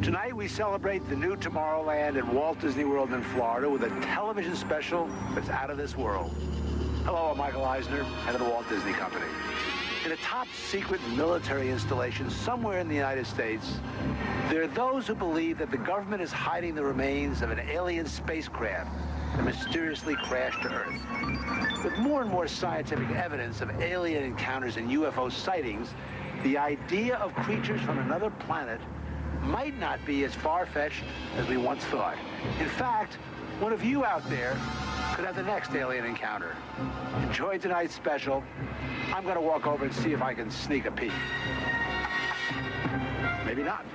Tonight we celebrate the new Tomorrowland at Walt Disney World in Florida with a television special that's out of this world. Hello, I'm Michael Eisner, head of the Walt Disney Company. In a top-secret military installation somewhere in the United States, there are those who believe that the government is hiding the remains of an alien spacecraft that mysteriously crashed to Earth. With more and more scientific evidence of alien encounters and UFO sightings, the idea of creatures from another planet might not be as far-fetched as we once thought. In fact, one of you out there could have the next alien encounter. Enjoy tonight's special. I'm going to walk over and see if I can sneak a peek. Maybe not.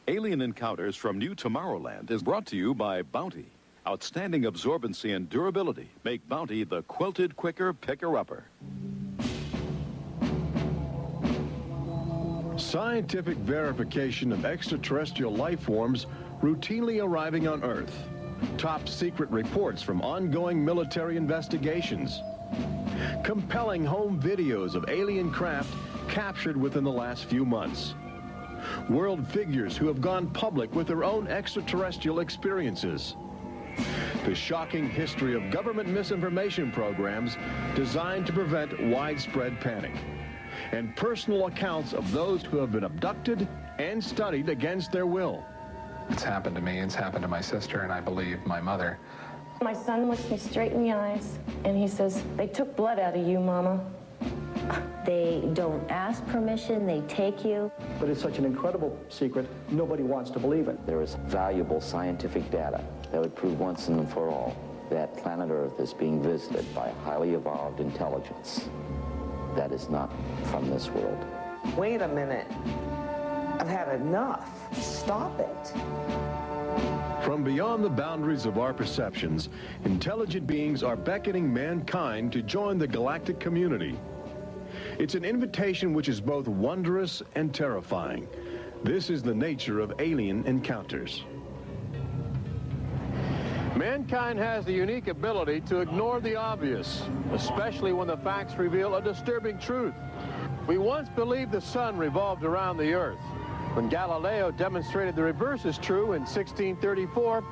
Alien Encounters from New Tomorrowland is brought to you by Bounty. Outstanding absorbency and durability make Bounty the quilted quicker picker-upper. Scientific verification of extraterrestrial life forms routinely arriving on Earth. Top secret reports from ongoing military investigations. Compelling home videos of alien craft captured within the last few months. World figures who have gone public with their own extraterrestrial experiences. The shocking history of government misinformation programs designed to prevent widespread panic. And personal accounts of those who have been abducted and studied against their will. It's happened to me, it's happened to my sister, and I believe my mother. My son looks me straight in the eyes, and he says, "They took blood out of you, Mama." They don't ask permission, they take you. But it's such an incredible secret, nobody wants to believe it. There is valuable scientific data that would prove once and for all that planet Earth is being visited by a highly evolved intelligence that is not from this world. Wait a minute. I've had enough. Stop it. From beyond the boundaries of our perceptions, intelligent beings are beckoning mankind to join the galactic community. It's an invitation which is both wondrous and terrifying. This is the nature of alien encounters. Mankind has the unique ability to ignore the obvious, especially when the facts reveal a disturbing truth. We once believed the sun revolved around the earth. When Galileo demonstrated the reverse is true in 1634,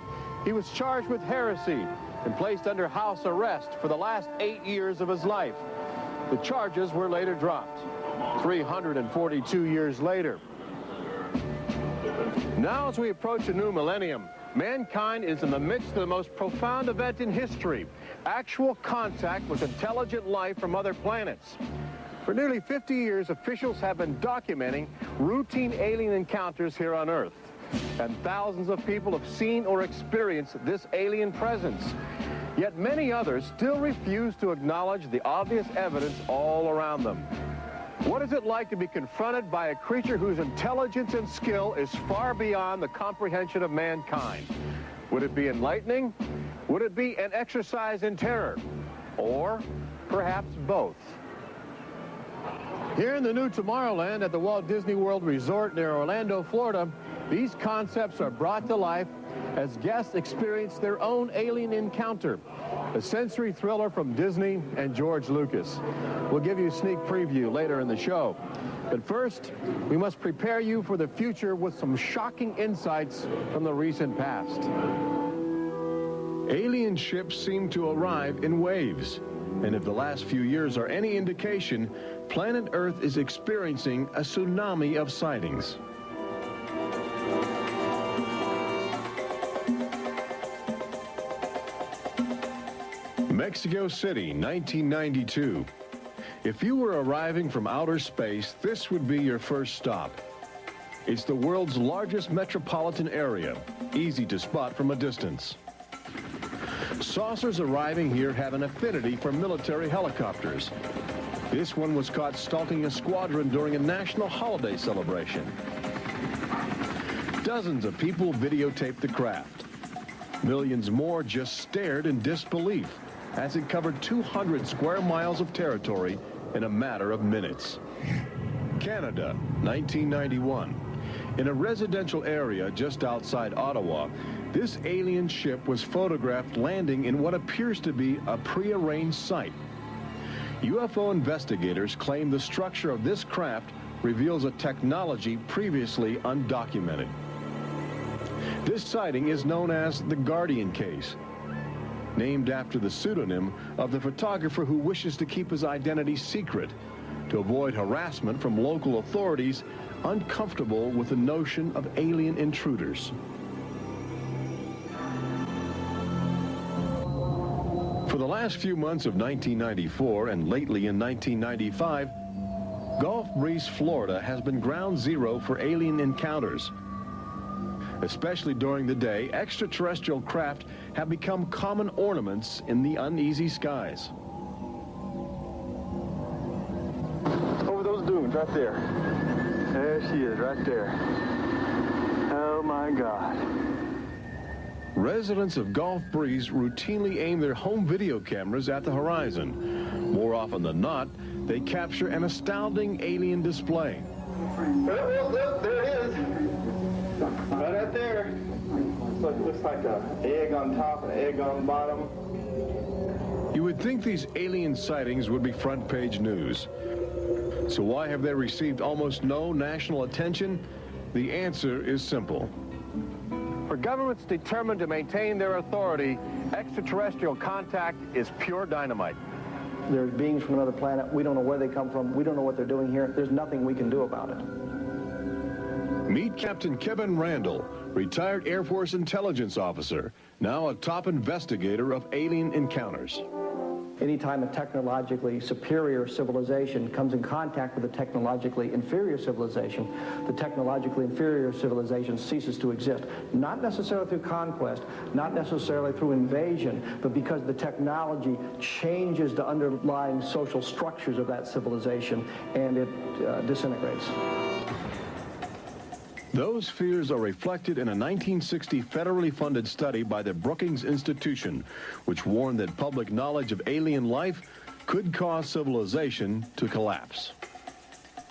he was charged with heresy and placed under house arrest for the last 8 years of his life. The charges were later dropped, 342 years later. Now, as we approach a new millennium, mankind is in the midst of the most profound event in history, actual contact with intelligent life from other planets. For nearly 50 years, officials have been documenting routine alien encounters here on Earth. And thousands of people have seen or experienced this alien presence. Yet many others still refuse to acknowledge the obvious evidence all around them. What is it like to be confronted by a creature whose intelligence and skill is far beyond the comprehension of mankind? Would it be enlightening? Would it be an exercise in terror? Or perhaps both? Here in the new Tomorrowland at the Walt Disney World Resort near Orlando, Florida, these concepts are brought to life as guests experience their own alien encounter, a sensory thriller from Disney and George Lucas. We'll give you a sneak preview later in the show. But first, we must prepare you for the future with some shocking insights from the recent past. Alien ships seem to arrive in waves. And if the last few years are any indication, planet Earth is experiencing a tsunami of sightings. Mexico City, 1992. If you were arriving from outer space, this would be your first stop. It's the world's largest metropolitan area, easy to spot from a distance. Saucers arriving here have an affinity for military helicopters. This one was caught stalking a squadron during a national holiday celebration. Dozens of people videotaped the craft. Millions more just stared in disbelief as it covered 200 square miles of territory in a matter of minutes. Canada, 1991. In a residential area just outside Ottawa, this alien ship was photographed landing in what appears to be a prearranged site. UFO investigators claim the structure of this craft reveals a technology previously undocumented. This sighting is known as the Guardian case, named after the pseudonym of the photographer who wishes to keep his identity secret to avoid harassment from local authorities uncomfortable with the notion of alien intruders. For the last few months of 1994 and lately in 1995, Gulf Breeze, Florida has been ground zero for alien encounters. Especially during the day, extraterrestrial craft have become common ornaments in the uneasy skies. Over those dunes right there. There she is, right there. Oh my God. Residents of Gulf Breeze routinely aim their home video cameras at the horizon. More often than not, they capture an astounding alien display. Oh, there it is. Right out there. Looks like an egg on top and an egg on bottom. You would think these alien sightings would be front page news. So why have they received almost no national attention? The answer is simple. For governments determined to maintain their authority, extraterrestrial contact is pure dynamite. There's beings from another planet. We don't know where they come from. We don't know what they're doing here. There's nothing we can do about it. Meet Captain Kevin Randall, retired Air Force intelligence officer, now a top investigator of alien encounters. Anytime a technologically superior civilization comes in contact with a technologically inferior civilization, the technologically inferior civilization ceases to exist. Not necessarily through conquest, not necessarily through invasion, but because the technology changes the underlying social structures of that civilization and it disintegrates. Those fears are reflected in a 1960 federally funded study by the Brookings Institution, which warned that public knowledge of alien life could cause civilization to collapse.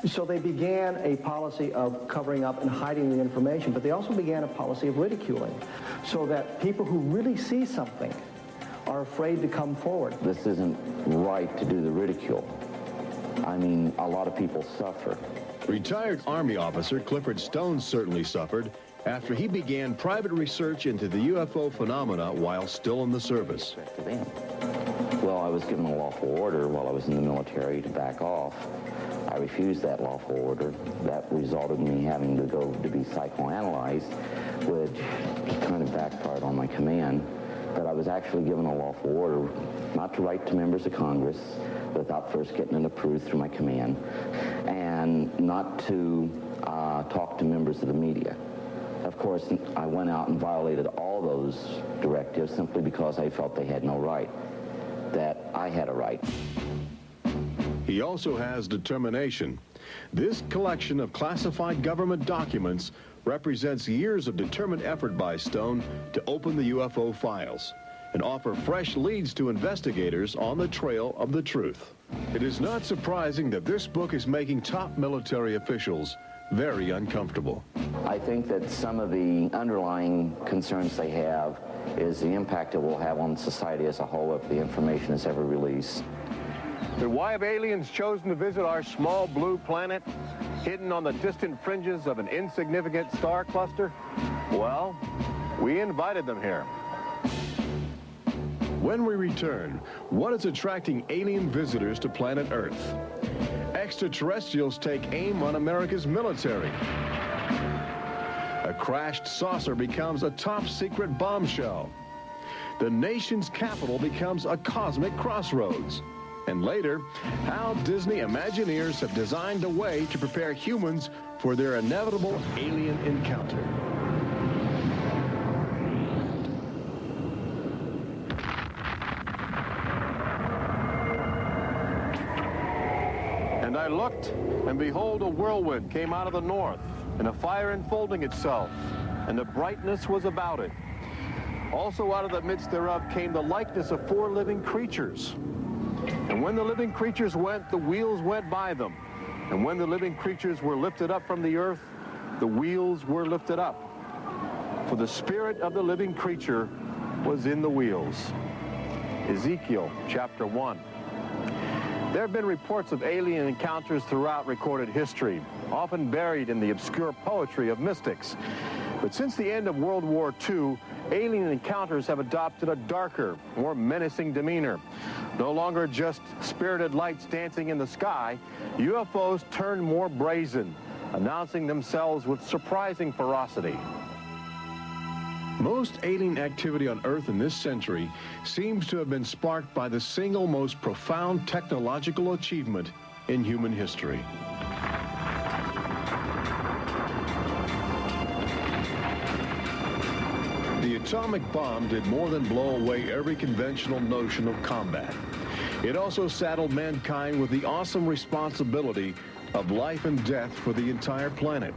So they began a policy of covering up and hiding the information, but they also began a policy of ridiculing, so that people who really see something are afraid to come forward. This isn't right to do the ridicule. I mean, a lot of people suffer. Retired Army officer Clifford Stone certainly suffered after he began private research into the UFO phenomena while still in the service. Well, I was given a lawful order while I was in the military to back off. I refused that lawful order. That resulted in me having to go to be psychoanalyzed, which kind of backfired on my command. But I was actually given a lawful order not to write to members of Congress without first getting it approved through my command, and not to talk to members of the media. Of course, I went out and violated all those directives simply because I felt they had no right, that I had a right. He also has determination. This collection of classified government documents represents years of determined effort by Stone to open the UFO files and offer fresh leads to investigators on the trail of the truth. It is not surprising that this book is making top military officials very uncomfortable. I think that some of the underlying concerns they have is the impact it will have on society as a whole if the information is ever released. But why have aliens chosen to visit our small blue planet, hidden on the distant fringes of an insignificant star cluster? Well, we invited them here. When we return, what is attracting alien visitors to planet Earth? Extraterrestrials take aim on America's military. A crashed saucer becomes a top-secret bombshell. The nation's capital becomes a cosmic crossroads. And later, how Disney Imagineers have designed a way to prepare humans for their inevitable alien encounter. And I looked, and behold, a whirlwind came out of the north, and a fire enfolding itself, and the brightness was about it. Also out of the midst thereof came the likeness of 4 living creatures. And when the living creatures went, the wheels went by them. And when the living creatures were lifted up from the earth, the wheels were lifted up. For the spirit of the living creature was in the wheels. Ezekiel chapter 1. There have been reports of alien encounters throughout recorded history, often buried in the obscure poetry of mystics. But since the end of World War II, alien encounters have adopted a darker, more menacing demeanor. No longer just spirited lights dancing in the sky, UFOs turn more brazen, announcing themselves with surprising ferocity. Most alien activity on Earth in this century seems to have been sparked by the single most profound technological achievement in human history. The atomic bomb did more than blow away every conventional notion of combat. It also saddled mankind with the awesome responsibility of life and death for the entire planet.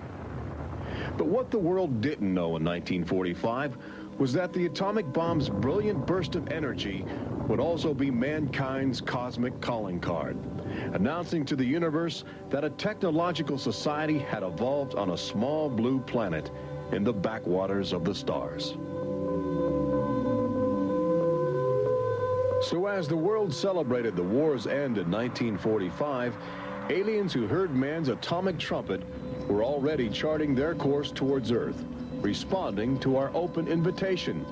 But what the world didn't know in 1945 was that the atomic bomb's brilliant burst of energy would also be mankind's cosmic calling card, announcing to the universe that a technological society had evolved on a small blue planet in the backwaters of the stars. So as the world celebrated the war's end in 1945, aliens who heard man's atomic trumpet were already charting their course towards Earth, responding to our open invitation.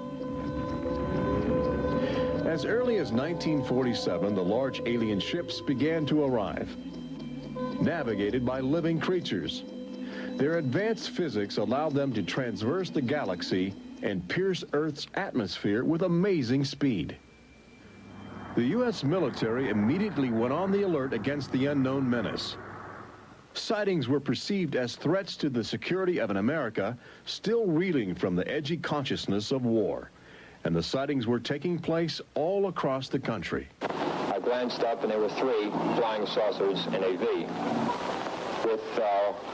As early as 1947, the large alien ships began to arrive, navigated by living creatures. Their advanced physics allowed them to traverse the galaxy and pierce Earth's atmosphere with amazing speed. The U.S. military immediately went on the alert against the unknown menace. Sightings were perceived as threats to the security of an America still reeling from the edgy consciousness of war. And the sightings were taking place all across the country. I glanced up and there were 3 flying saucers in a V with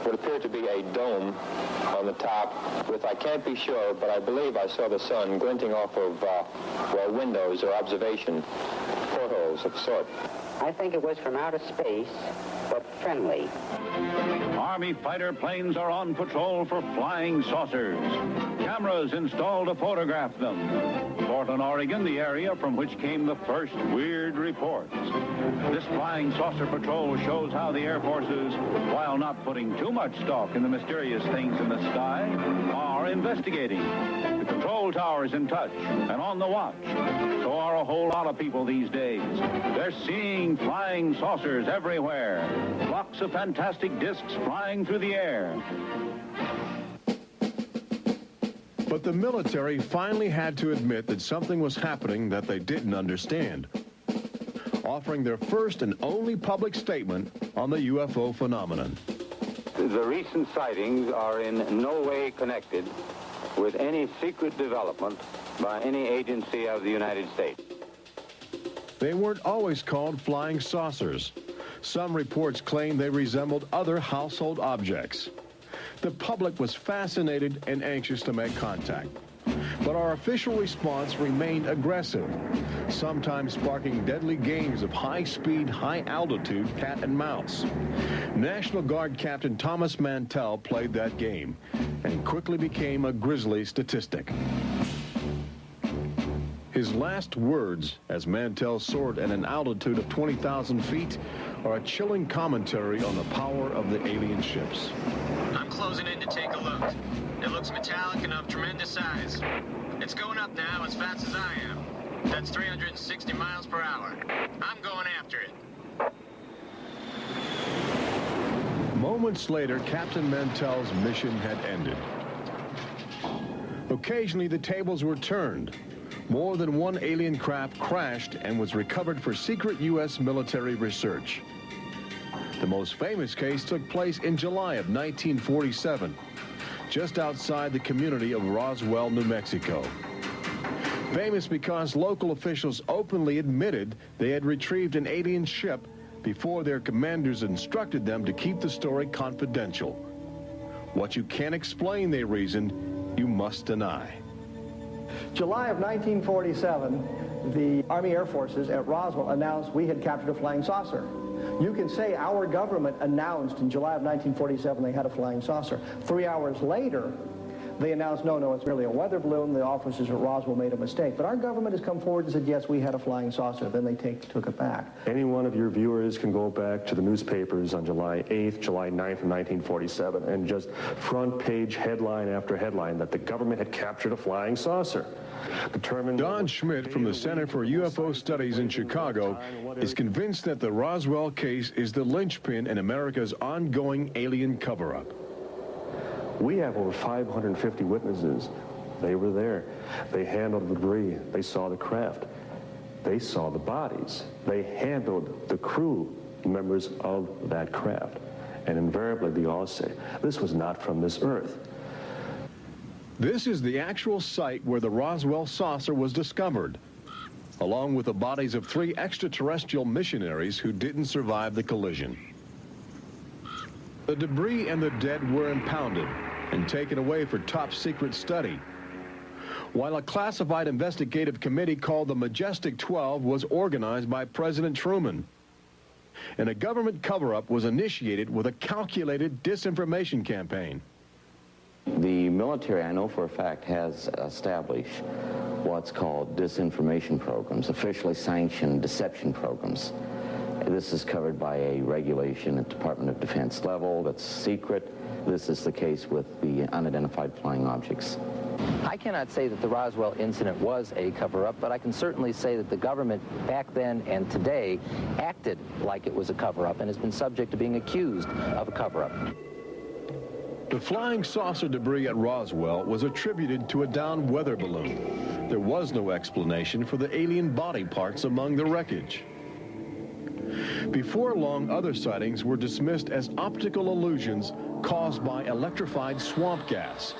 what appeared to be a dome on the top with, I can't be sure, but I believe I saw the sun glinting off of, well, windows or observation portholes of sort. I think it was from outer space, but friendly. Army fighter planes are on patrol for flying saucers. Cameras installed to photograph them. Portland, Oregon, the area from which came the first weird reports. This flying saucer patrol shows how the Air Forces, while not putting too much stock in the mysterious things in the sky, are investigating. The control tower's in touch and on the watch. So are a whole lot of people these days. They're seeing flying saucers everywhere. Flocks of fantastic discs flying through the air. But the military finally had to admit that something was happening that they didn't understand, offering their first and only public statement on the UFO phenomenon. The recent sightings are in no way connected with any secret development by any agency of the United States. They weren't always called flying saucers. Some reports claim they resembled other household objects. The public was fascinated and anxious to make contact. But our official response remained aggressive, sometimes sparking deadly games of high-speed, high-altitude cat and mouse. National Guard Captain Thomas Mantell played that game and quickly became a grisly statistic. His last words, as Mantell soared at an altitude of 20,000 feet, are a chilling commentary on the power of the alien ships. I'm closing in to take a look. It looks metallic and of tremendous size. It's going up now as fast as I am. That's 360 miles per hour. I'm going after it. Moments later, Captain Mantell's mission had ended. Occasionally, the tables were turned. more than one alien craft crashed and was recovered for secret U.S. military research. The most famous case took place in July of 1947, just outside the community of Roswell, New Mexico. Famous because local officials openly admitted they had retrieved an alien ship before their commanders instructed them to keep the story confidential. What you can't explain, they reasoned, you must deny. July of 1947, the Army Air Forces at Roswell announced we had captured a flying saucer. You can say our government announced in July of 1947 they had a flying saucer. 3 hours later, they announced, no, it's merely a weather balloon. The officers at Roswell made a mistake. But our government has come forward and said, yes, we had a flying saucer. Then they took it back. Any one of your viewers can go back to the newspapers on July 8th, July 9th of 1947, and just front page headline after headline that the government had captured a flying saucer. Don Schmidt from the Center for UFO Studies in Chicago is convinced that the Roswell case is the linchpin in America's ongoing alien cover-up. We have over 550 witnesses. They were there. They handled the debris. They saw the craft. They saw the bodies. They handled the crew members of that craft. And invariably, they all say, this was not from this earth. This is the actual site where the Roswell saucer was discovered, along with the bodies of 3 extraterrestrial missionaries who didn't survive the collision. The debris and the dead were impounded and taken away for top-secret study, while a classified investigative committee called the Majestic 12 was organized by President Truman. And a government cover-up was initiated with a calculated disinformation campaign. The military, I know for a fact, has established what's called disinformation programs, officially sanctioned deception programs. This is covered by a regulation at Department of Defense level that's secret. This is the case with the unidentified flying objects. I cannot say that the Roswell incident was a cover-up, but I can certainly say that the government back then and today acted like it was a cover-up and has been subject to being accused of a cover-up. The flying saucer debris at Roswell was attributed to a downed weather balloon. There was no explanation for the alien body parts among the wreckage. Before long, other sightings were dismissed as optical illusions caused by electrified swamp gas,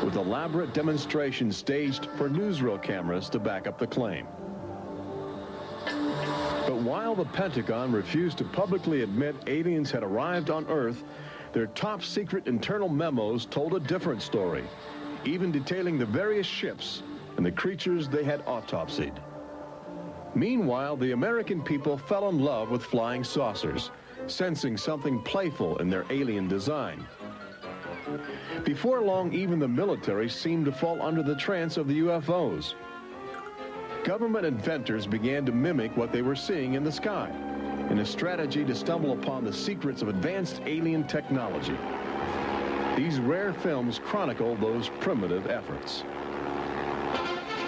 with elaborate demonstrations staged for newsreel cameras to back up the claim. But while the Pentagon refused to publicly admit aliens had arrived on Earth, their top-secret internal memos told a different story, even detailing the various ships and the creatures they had autopsied. Meanwhile, the American people fell in love with flying saucers, sensing something playful in their alien design. Before long, even the military seemed to fall under the trance of the UFOs. Government inventors began to mimic what they were seeing in the sky, in a strategy to stumble upon the secrets of advanced alien technology. These rare films chronicle those primitive efforts.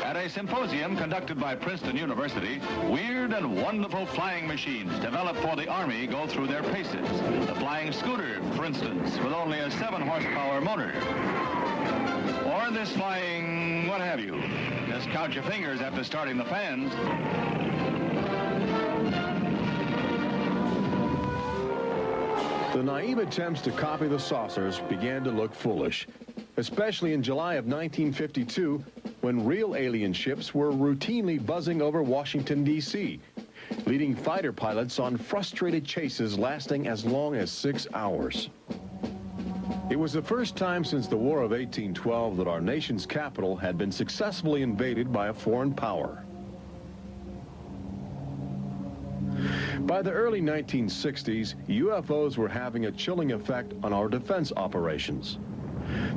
At a symposium conducted by Princeton University, weird and wonderful flying machines developed for the Army go through their paces. The flying scooter, for instance, with only a 7-horsepower motor. Or this flying what have you. Just count your fingers after starting the fans. The naive attempts to copy the saucers began to look foolish, especially in July of 1952, when real alien ships were routinely buzzing over Washington, D.C., leading fighter pilots on frustrated chases lasting as long as 6 hours. It was the first time since the War of 1812 that our nation's capital had been successfully invaded by a foreign power. By the early 1960s, UFOs were having a chilling effect on our defense operations.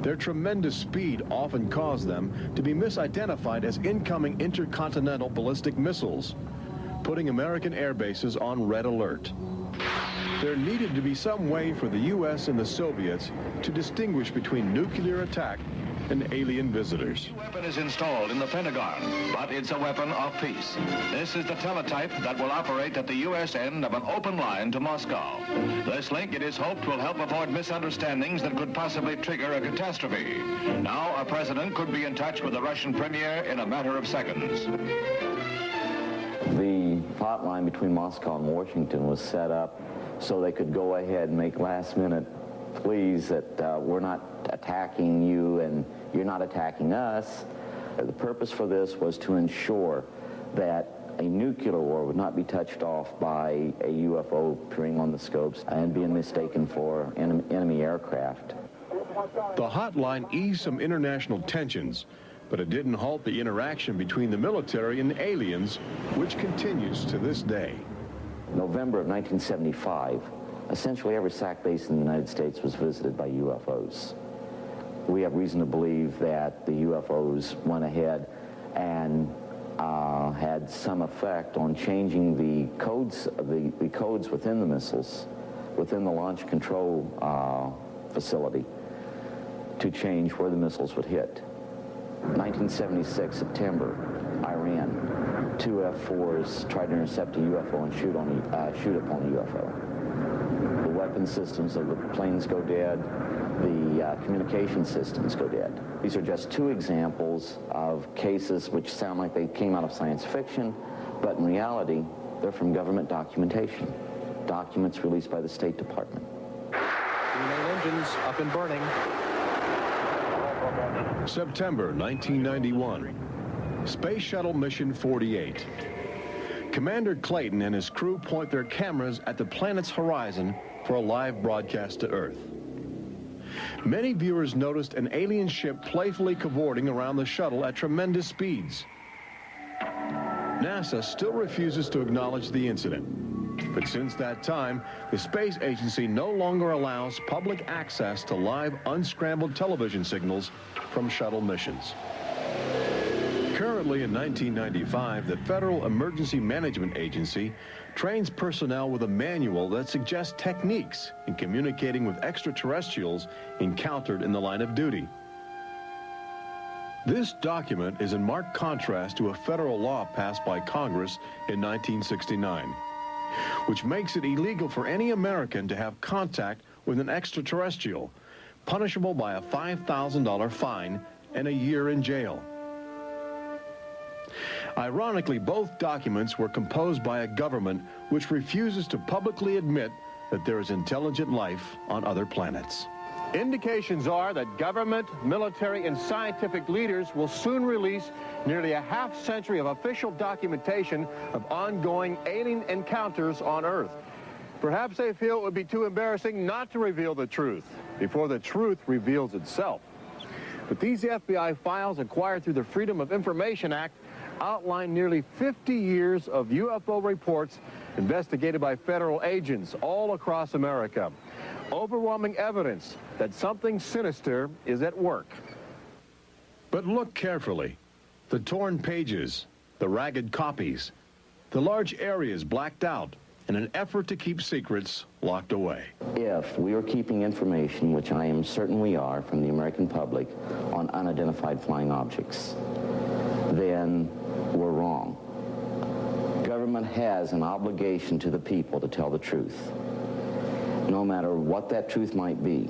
Their tremendous speed often caused them to be misidentified as incoming intercontinental ballistic missiles, putting American air bases on red alert. There needed to be some way for the U.S. and the Soviets to distinguish between nuclear attack and alien visitors. The weapon is installed in the Pentagon, but it's a weapon of peace. This is the teletype that will operate at the U.S. end of an open line to Moscow. This link, it is hoped, will help avoid misunderstandings that could possibly trigger a catastrophe. Now, a president could be in touch with the Russian premier in a matter of seconds. The hotline between Moscow and Washington was set up so they could go ahead and make last-minute pleas that we're not attacking you and you're not attacking us. The purpose for this was to ensure that a nuclear war would not be touched off by a UFO appearing on the scopes and being mistaken for enemy aircraft. The hotline eased some international tensions, but it didn't halt the interaction between the military and the aliens, which continues to this day. November of 1975, essentially every SAC base in the United States was visited by UFOs. We have reason to believe that the UFOs went ahead and had some effect on changing the codes within the missiles, within the launch control facility, to change where the missiles would hit. 1976, September, Iran, 2 F-4s tried to intercept a UFO and shoot upon the UFO. The weapon systems of the planes go dead. The communication systems go dead. These are just 2 examples of cases which sound like they came out of science fiction, but in reality, they're from government documentation. Documents released by the State Department. The main engines up and burning. September 1991, Space Shuttle Mission 48. Commander Clayton and his crew point their cameras at the planet's horizon for a live broadcast to Earth. Many viewers noticed an alien ship playfully cavorting around the shuttle at tremendous speeds. NASA still refuses to acknowledge the incident. But since that time, the space agency no longer allows public access to live unscrambled television signals from shuttle missions. Currently in 1995, the Federal Emergency Management Agency trains personnel with a manual that suggests techniques in communicating with extraterrestrials encountered in the line of duty. This document is in marked contrast to a federal law passed by Congress in 1969, which makes it illegal for any American to have contact with an extraterrestrial, punishable by a $5,000 fine and a year in jail. Ironically, both documents were composed by a government which refuses to publicly admit that there is intelligent life on other planets. Indications are that government, military, and scientific leaders will soon release nearly a half-century of official documentation of ongoing alien encounters on Earth. Perhaps they feel it would be too embarrassing not to reveal the truth before the truth reveals itself. But these FBI files acquired through the Freedom of Information Act outline nearly 50 years of UFO reports investigated by federal agents all across America. Overwhelming evidence that something sinister is at work. But look carefully. The torn pages, the ragged copies, the large areas blacked out in an effort to keep secrets locked away. If we are keeping information, which I am certain we are, from the American public on unidentified flying objects, then we're wrong. Government has an obligation to the people to tell the truth. No matter what that truth might be,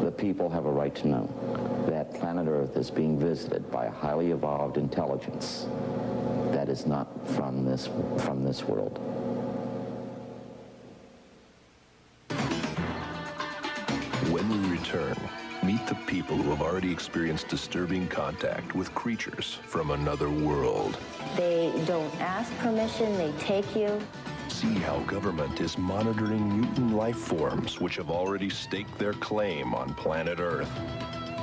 the people have a right to know that planet Earth is being visited by a highly evolved intelligence that is not from this world. When we return, meet the people who have already experienced disturbing contact with creatures from another world. They don't ask permission, they take you. See how government is monitoring mutant life forms which have already staked their claim on planet Earth.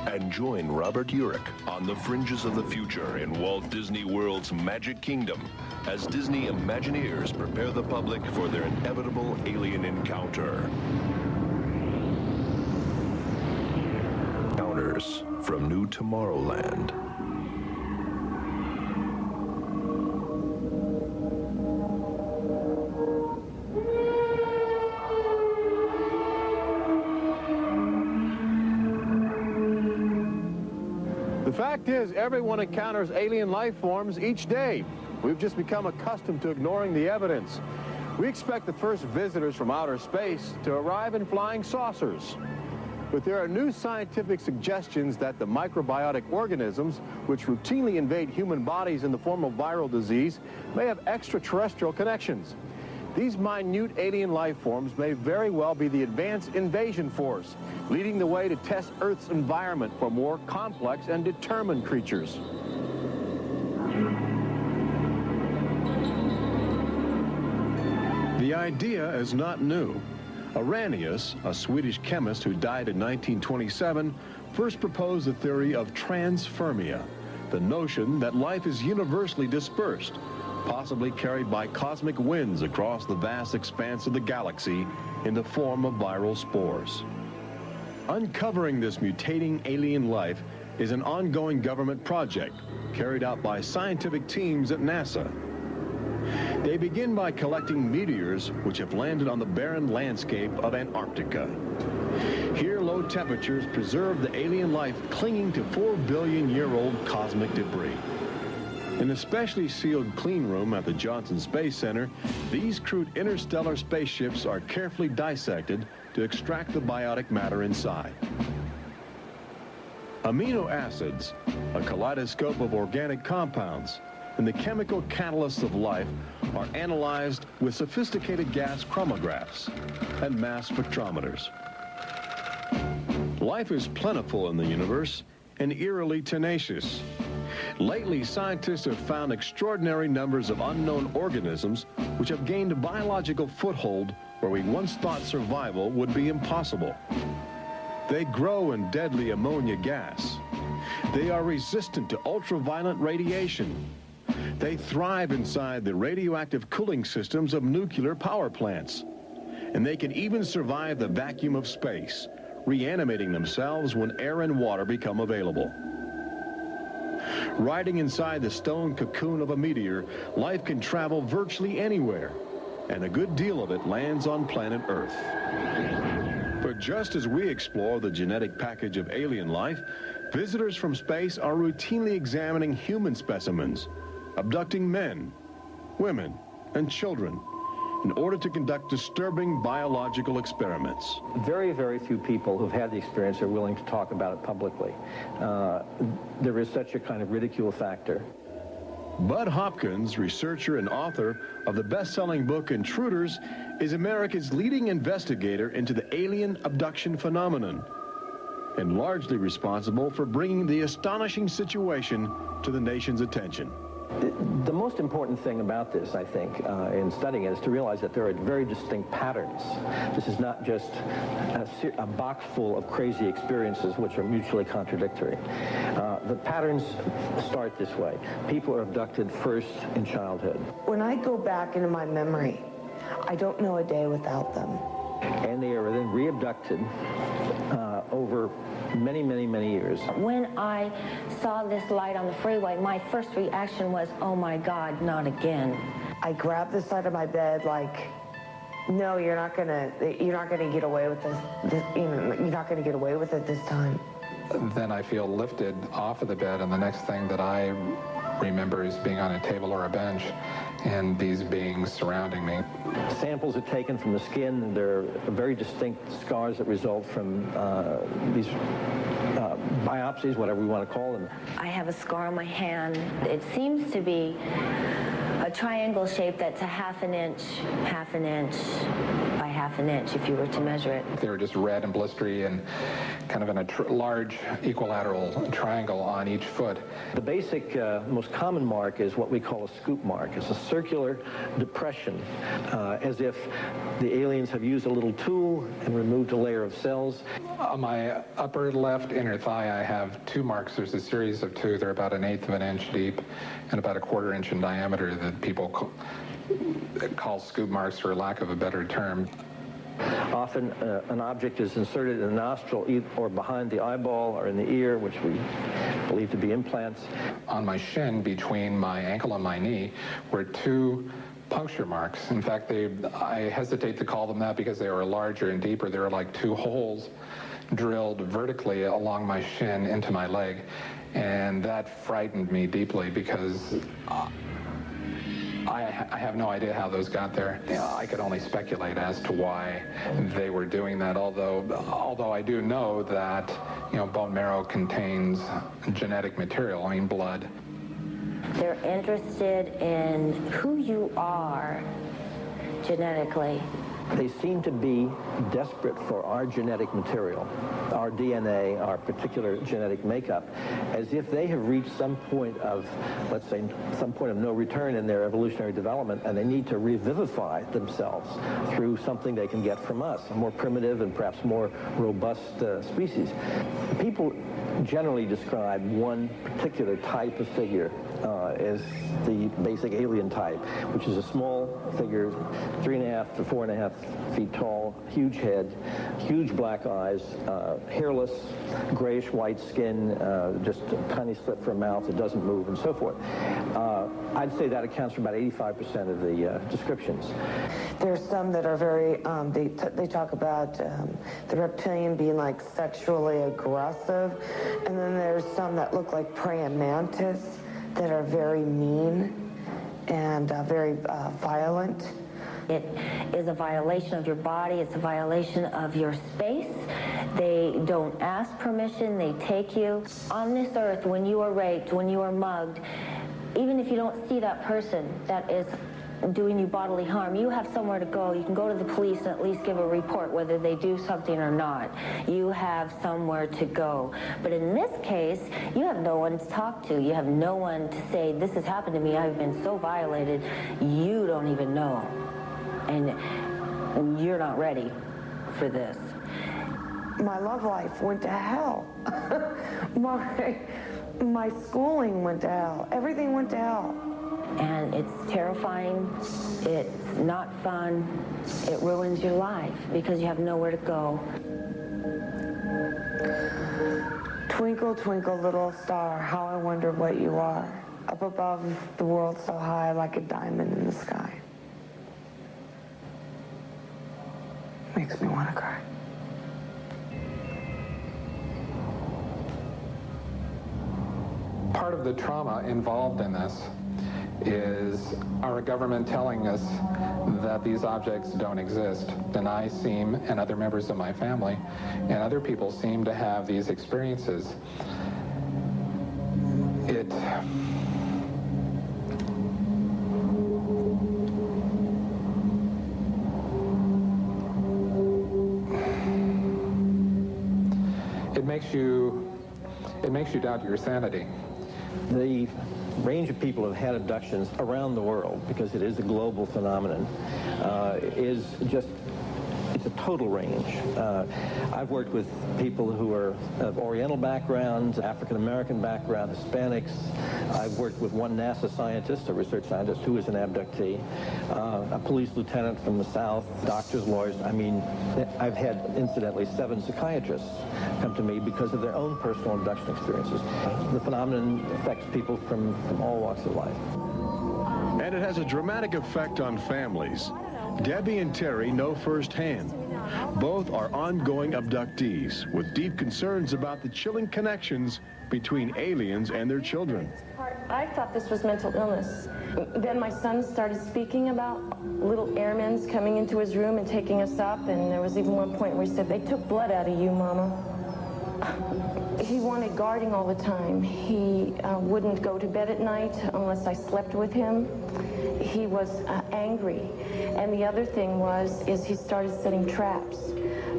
And join Robert Urich on the fringes of the future in Walt Disney World's Magic Kingdom as Disney Imagineers prepare the public for their inevitable alien encounter. Encounters from New Tomorrowland. The fact is, everyone encounters alien life forms each day. We've just become accustomed to ignoring the evidence. We expect the first visitors from outer space to arrive in flying saucers. But there are new scientific suggestions that the microbiotic organisms, which routinely invade human bodies in the form of viral disease, may have extraterrestrial connections. These minute alien life forms may very well be the advanced invasion force, leading the way to test Earth's environment for more complex and determined creatures. The idea is not new. Arrhenius, a Swedish chemist who died in 1927, first proposed the theory of transfermia, the notion that life is universally dispersed, possibly carried by cosmic winds across the vast expanse of the galaxy in the form of viral spores. Uncovering this mutating alien life is an ongoing government project carried out by scientific teams at NASA. They begin by collecting meteors which have landed on the barren landscape of Antarctica. Here, low temperatures preserve the alien life clinging to 4 billion-year-old cosmic debris. In a specially sealed clean room at the Johnson Space Center, these crude interstellar spaceships are carefully dissected to extract the biotic matter inside. Amino acids, a kaleidoscope of organic compounds, and the chemical catalysts of life are analyzed with sophisticated gas chromatographs and mass spectrometers. Life is plentiful in the universe and eerily tenacious. Lately, scientists have found extraordinary numbers of unknown organisms which have gained a biological foothold where we once thought survival would be impossible. They grow in deadly ammonia gas. They are resistant to ultraviolet radiation. They thrive inside the radioactive cooling systems of nuclear power plants. And they can even survive the vacuum of space, reanimating themselves when air and water become available. Riding inside the stone cocoon of a meteor, life can travel virtually anywhere, and a good deal of it lands on planet Earth. But just as we explore the genetic package of alien life, visitors from space are routinely examining human specimens, abducting men, women, and children in order to conduct disturbing biological experiments. Very, very few people who've had the experience are willing to talk about it publicly. There is such a kind of ridicule factor. Bud Hopkins, researcher and author of the best-selling book Intruders, is America's leading investigator into the alien abduction phenomenon, and largely responsible for bringing the astonishing situation to the nation's attention. The most important thing about this, I think, in studying it, is to realize that there are very distinct patterns. This is not just a box full of crazy experiences which are mutually contradictory. The patterns start this way. People are abducted first in childhood. When I go back into my memory, I don't know a day without them. And they are then re-abducted over many, many, many years. When I saw this light on the freeway, my first reaction was, oh my God, not again. I grabbed the side of my bed like, no, you're not gonna get away with this. You're not gonna get away with it this time. Then I feel lifted off of the bed, and the next thing that I remember is being on a table or a bench and these beings surrounding me. Samples are taken from the skin, and there are very distinct scars that result from these biopsies, whatever we want to call them. I have a scar on my hand. It seems to be a triangle shape that's a half an inch by half an inch if you were to measure it. They were just red and blistery and kind of in a large equilateral triangle on each foot. The basic, most common mark is what we call a scoop mark. It's a circular depression, as if the aliens have used a little tool and removed a layer of cells. On my upper left inner thigh, I have two marks. There's a series of two. They're about 1/8 of an inch deep and about 1/4 inch in diameter that people call scoop marks, for lack of a better term. Often an object is inserted in the nostril or behind the eyeball or in the ear, which we believe to be implants. On my shin, between my ankle and my knee, were two puncture marks. In fact, I hesitate to call them that because they were larger and deeper. They were like two holes drilled vertically along my shin into my leg, and that frightened me deeply because I have no idea how those got there. I could only speculate as to why they were doing that, although I do know that, bone marrow contains genetic material, blood. They're interested in who you are genetically. They seem to be desperate for our genetic material, our DNA, our particular genetic makeup, as if they have reached some point of, let's say, some point of no return in their evolutionary development, and they need to revivify themselves through something they can get from us, a more primitive and perhaps more robust species. People generally describe one particular type of figure as the basic alien type, which is a small figure, 3.5 to 4.5 feet tall, huge head, huge black eyes, hairless, grayish-white skin, just a tiny slit for a mouth that doesn't move, and so forth. I'd say that accounts for about 85% of the descriptions. There's some that are very, they talk about the reptilian being like sexually aggressive, and then there's some that look like praying mantis that are very mean and very violent. It is a violation of your body. It's a violation of your space. They don't ask permission. They take you. On this earth, when you are raped, when you are mugged, even if you don't see that person that is doing you bodily harm, you have somewhere to go. You can go to the police and at least give a report whether they do something or not. You have somewhere to go. But in this case, you have no one to talk to. You have no one to say, this has happened to me. I've been so violated. You don't even know. And you're not ready for this. My love life went to hell. My schooling went to hell. Everything went to hell. And it's terrifying, it's not fun, it ruins your life because you have nowhere to go. Twinkle, twinkle, little star, how I wonder what you are. Up above the world so high like a diamond in the sky. Makes me want to cry. Part of the trauma involved in this is our government telling us that these objects don't exist. And I seem, and other members of my family, and other people seem to have these experiences. It makes you doubt your sanity. The range of people who have had abductions around the world, because it is a global phenomenon, is just, it's a total range. I've worked with people who are of Oriental backgrounds, African-American background, Hispanics. I've worked with one NASA scientist, a research scientist, who is an abductee, a police lieutenant from the South, doctors, lawyers. I mean, I've had, incidentally, 7 psychiatrists come to me because of their own personal abduction experiences. The phenomenon affects people from all walks of life. And it has a dramatic effect on families. Debbie and Terry know firsthand. Both are ongoing abductees with deep concerns about the chilling connections between aliens and their children. I thought this was mental illness. Then my son started speaking about little airmen coming into his room and taking us up, and there was even one point where he said, "They took blood out of you, Mama." He wanted guarding all the time. He wouldn't go to bed at night unless I slept with him. He was angry. And the other thing is he started setting traps.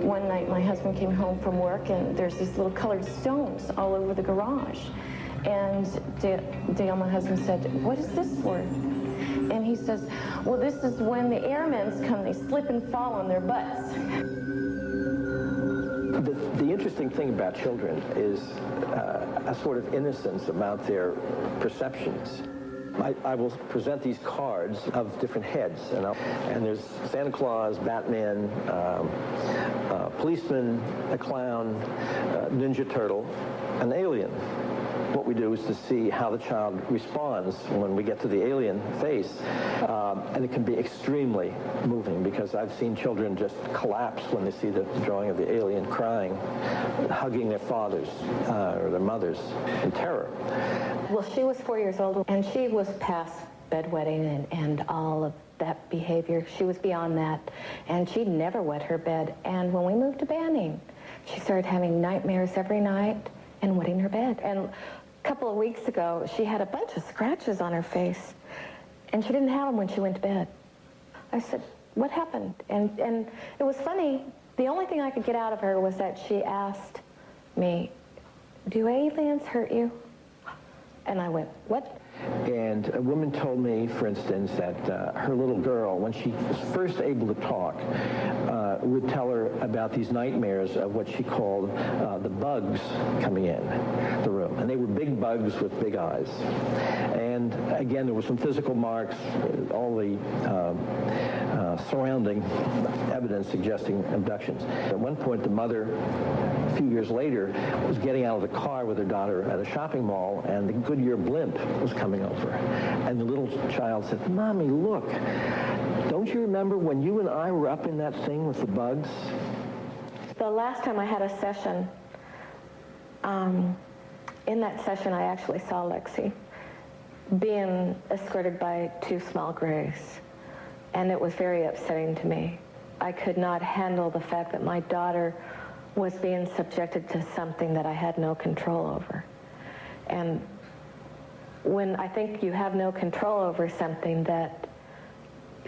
One night my husband came home from work and there's these little colored stones all over the garage. And Dale, my husband, said, "What is this for?" And he says, "Well, this is when the airmen come, they slip and fall on their butts." The interesting thing about children is a sort of innocence about their perceptions. I will present these cards of different heads, and there's Santa Claus, Batman, policeman, a clown, Ninja Turtle, an alien. what we do is to see how the child responds when we get to the alien face. And it can be extremely moving, because I've seen children just collapse when they see the drawing of the alien, crying, hugging their fathers or their mothers in terror. Well, she was 4 years old, and she was past bedwetting and all of that behavior. She was beyond that, and she'd never wet her bed. And when we moved to Banning, she started having nightmares every night and wetting her bed. And a couple of weeks ago, she had a bunch of scratches on her face, and she didn't have them when she went to bed. I said, what happened? And it was funny. The only thing I could get out of her was that she asked me, do aliens hurt you? And I went, what? And a woman told me, for instance, that her little girl, when she was first able to talk, would tell her about these nightmares of what she called the bugs coming in the room. And they were big bugs with big eyes. And again, there were some physical marks, all the surrounding evidence suggesting abductions. At one point, the mother, a few years later, was getting out of the car with her daughter at a shopping mall, and the Goodyear blimp was coming over. And the little child said, Mommy, look, don't you remember when you and I were up in that thing with the bugs? The last time I had a session, in that session I actually saw Lexi being escorted by two small grays. And it was very upsetting to me. I could not handle the fact that my daughter was being subjected to something that I had no control over. And when I think you have no control over something, that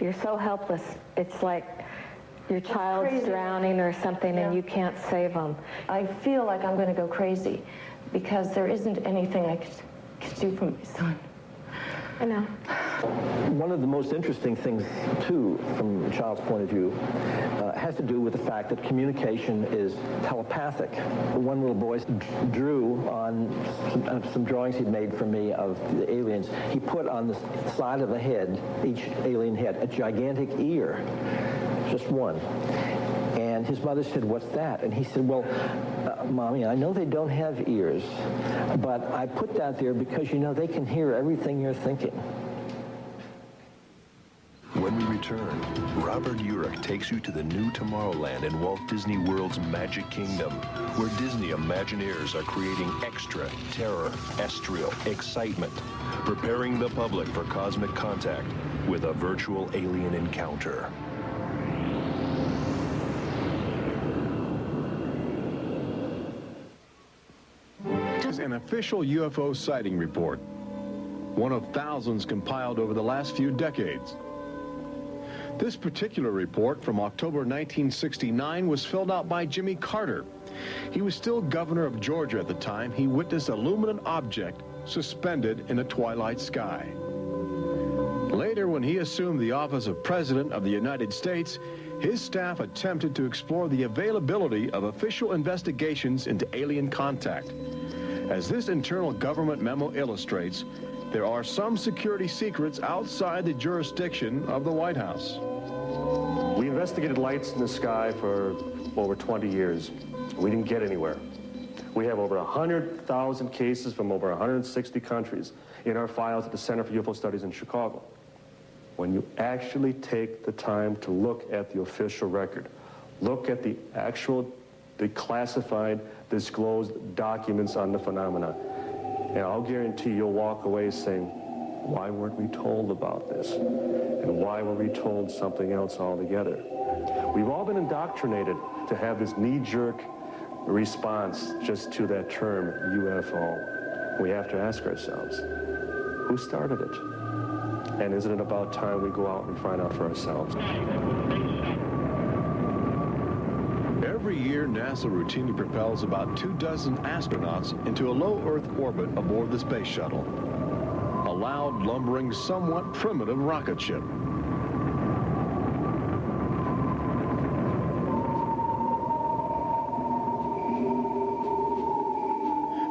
you're so helpless, it's like your child's drowning or something, and you can't save them. I feel like I'm going to go crazy because there isn't anything I could do for my son. I know. One of the most interesting things, too, from a child's point of view, has to do with the fact that communication is telepathic. One little boy drew on some drawings he'd made for me of the aliens. He put on the side of the head, each alien head, a gigantic ear, just one. And his mother said, what's that? And he said, well, Mommy, I know they don't have ears, but I put that there because, you know, they can hear everything you're thinking. When we return, Robert Urich takes you to the new Tomorrowland in Walt Disney World's Magic Kingdom, where Disney Imagineers are creating extraterrestrial excitement, preparing the public for cosmic contact with a virtual alien encounter. An official UFO sighting report, one of thousands compiled over the last few decades. This particular report from October 1969 was filled out by Jimmy Carter. He was still governor of Georgia at the time. He witnessed a luminous object suspended in a twilight sky. Later, when he assumed the office of President of the United States, his staff attempted to explore the availability of official investigations into alien contact. As this internal government memo illustrates, there are some security secrets outside the jurisdiction of the White House. We investigated lights in the sky for over 20 years. We didn't get anywhere. We have over 100,000 cases from over 160 countries in our files at the Center for UFO Studies in Chicago. When you actually take the time to look at the official record, look at the classified, disclosed documents on the phenomena, and I'll guarantee you'll walk away saying, why weren't we told about this? And why were we told something else altogether? We've all been indoctrinated to have this knee-jerk response just to that term, UFO. We have to ask ourselves, who started it? And isn't it about time we go out and find out for ourselves? Every year, NASA routinely propels about 24 astronauts into a low Earth orbit aboard the space shuttle, a loud, lumbering, somewhat primitive rocket ship.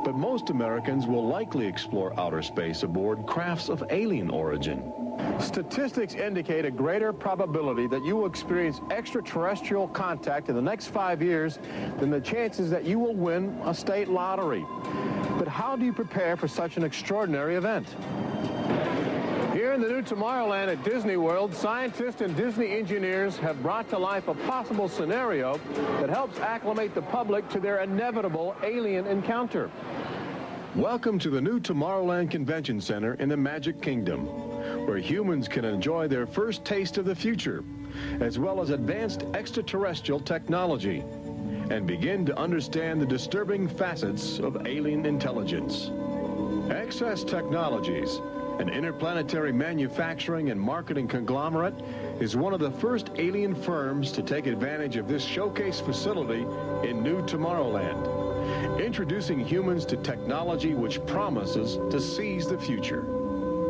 But most Americans will likely explore outer space aboard crafts of alien origin. Statistics indicate a greater probability that you will experience extraterrestrial contact in the next 5 years than the chances that you will win a state lottery. But how do you prepare for such an extraordinary event? Here in the new Tomorrowland at Disney World, scientists and Disney engineers have brought to life a possible scenario that helps acclimate the public to their inevitable alien encounter. Welcome to the new Tomorrowland Convention Center in the Magic Kingdom, where humans can enjoy their first taste of the future, as well as advanced extraterrestrial technology, and begin to understand the disturbing facets of alien intelligence. Access Technologies, an interplanetary manufacturing and marketing conglomerate, is one of the first alien firms to take advantage of this showcase facility in New Tomorrowland, introducing humans to technology which promises to seize the future.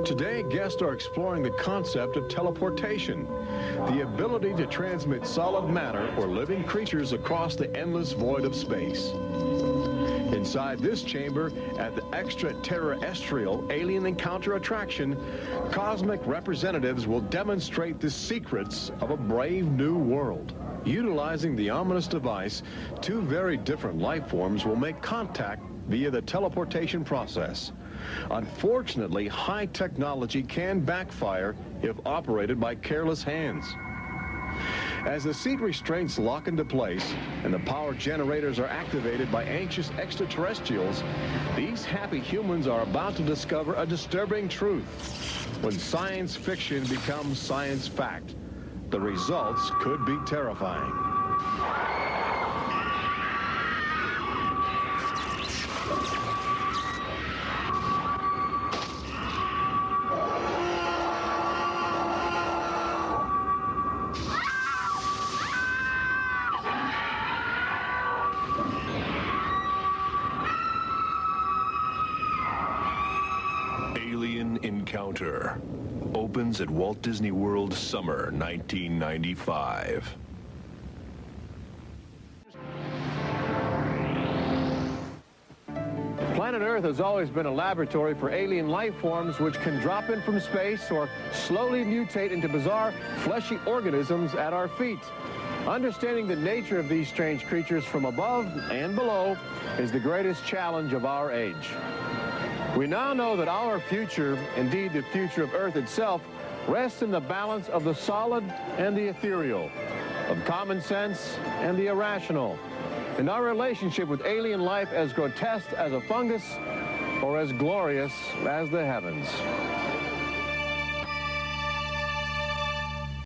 Today, guests are exploring the concept of teleportation, the ability to transmit solid matter or living creatures across the endless void of space. Inside this chamber, at the extraterrestrial alien encounter attraction, cosmic representatives will demonstrate the secrets of a brave new world. Utilizing the ominous device, two very different life forms will make contact via the teleportation process. Unfortunately, high technology can backfire if operated by careless hands. As the seat restraints lock into place and the power generators are activated by anxious extraterrestrials, these happy humans are about to discover a disturbing truth. When science fiction becomes science fact, the results could be terrifying. Alien Encounter opens at Walt Disney World summer 1995. Planet Earth has always been a laboratory for alien life forms which can drop in from space or slowly mutate into bizarre fleshy organisms at our feet. Understanding the nature of these strange creatures from above and below is the greatest challenge of our age. We now know that our future, indeed the future of Earth itself, rests in the balance of the solid and the ethereal, of common sense and the irrational, in our relationship with alien life as grotesque as a fungus or as glorious as the heavens.